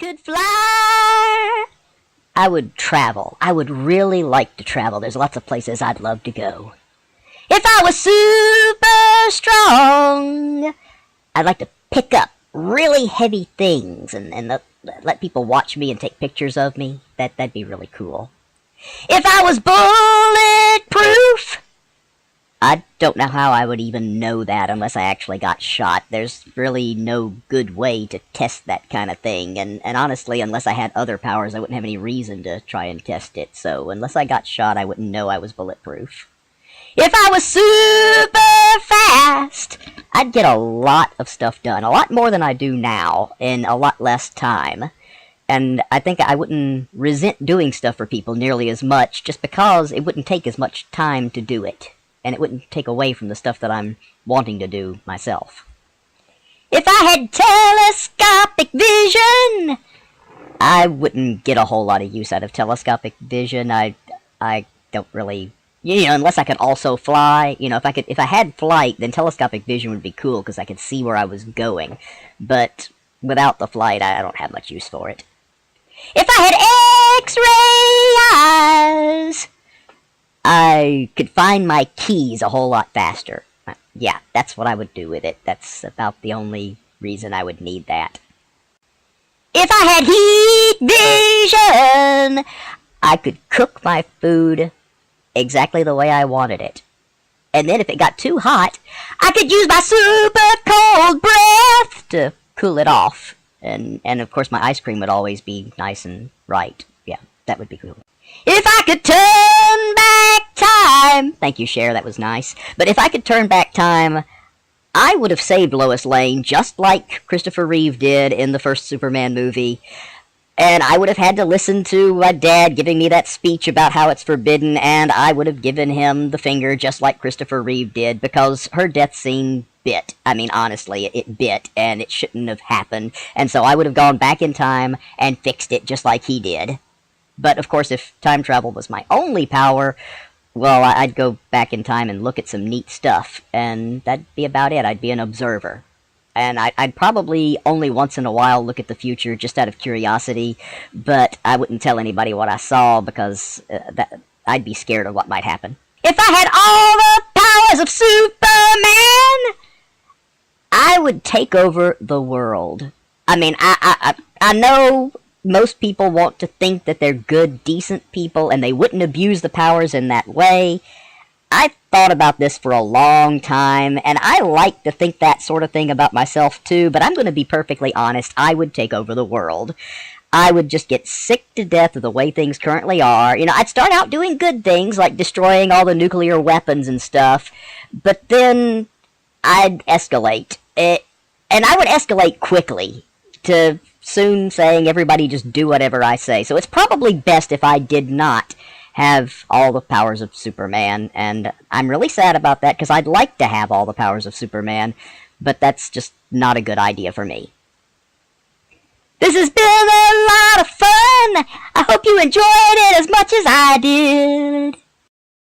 could fly, I would travel. I would really like to travel. There's lots of places I'd love to go. If I was super strong, I'd like to pick up really heavy things and let people watch me and take pictures of me. That'd be really cool. If I was bulletproof, I don't know how I would even know that unless I actually got shot. There's really no good way to test that kind of thing, and honestly, unless I had other powers, I wouldn't have any reason to try and test it, so unless I got shot, I wouldn't know I was bulletproof. If I was super fast, I'd get a lot of stuff done, a lot more than I do now, in a lot less time. And I think I wouldn't resent doing stuff for people nearly as much, just because it wouldn't take as much time to do it. And it wouldn't take away from the stuff that I'm wanting to do myself. If I had telescopic vision, I wouldn't get a whole lot of use out of telescopic vision. I don't really, unless I could also fly. If I had flight, then telescopic vision would be cool because I could see where I was going. But without the flight, I don't have much use for it. If I had X-ray eyes, I could find my keys a whole lot faster. Yeah, that's what I would do with it. That's about the only reason I would need that. If I had heat vision, I could cook my food exactly the way I wanted it. And then if it got too hot, I could use my super cold breath to cool it off. And of course my ice cream would always be nice and right. Yeah, that would be cool. If I could turn back time... Thank you, Cher, that was nice. But if I could turn back time, I would have saved Lois Lane, just like Christopher Reeve did in the first Superman movie. And I would have had to listen to my dad giving me that speech about how it's forbidden, and I would have given him the finger just like Christopher Reeve did, because her death scene bit. I mean, honestly, it bit, and it shouldn't have happened. And so I would have gone back in time and fixed it just like he did. But, of course, if time travel was my only power, well, I'd go back in time and look at some neat stuff, and that'd be about it. I'd be an observer. And I'd probably only once in a while look at the future just out of curiosity, but I wouldn't tell anybody what I saw because I'd be scared of what might happen. If I had all the powers of Superman, I would take over the world. I mean, I know most people want to think that they're good, decent people, and they wouldn't abuse the powers in that way. I thought about this for a long time, and I like to think that sort of thing about myself too, but I'm going to be perfectly honest, I would take over the world. I would just get sick to death of the way things currently are. I'd start out doing good things, like destroying all the nuclear weapons and stuff, but then I'd escalate. And I would escalate quickly to soon saying everybody just do whatever I say. So it's probably best if I did not have all the powers of Superman, and I'm really sad about that because I'd like to have all the powers of Superman, but that's just not a good idea for me. This has been a lot of fun! I hope you enjoyed it as much as I did!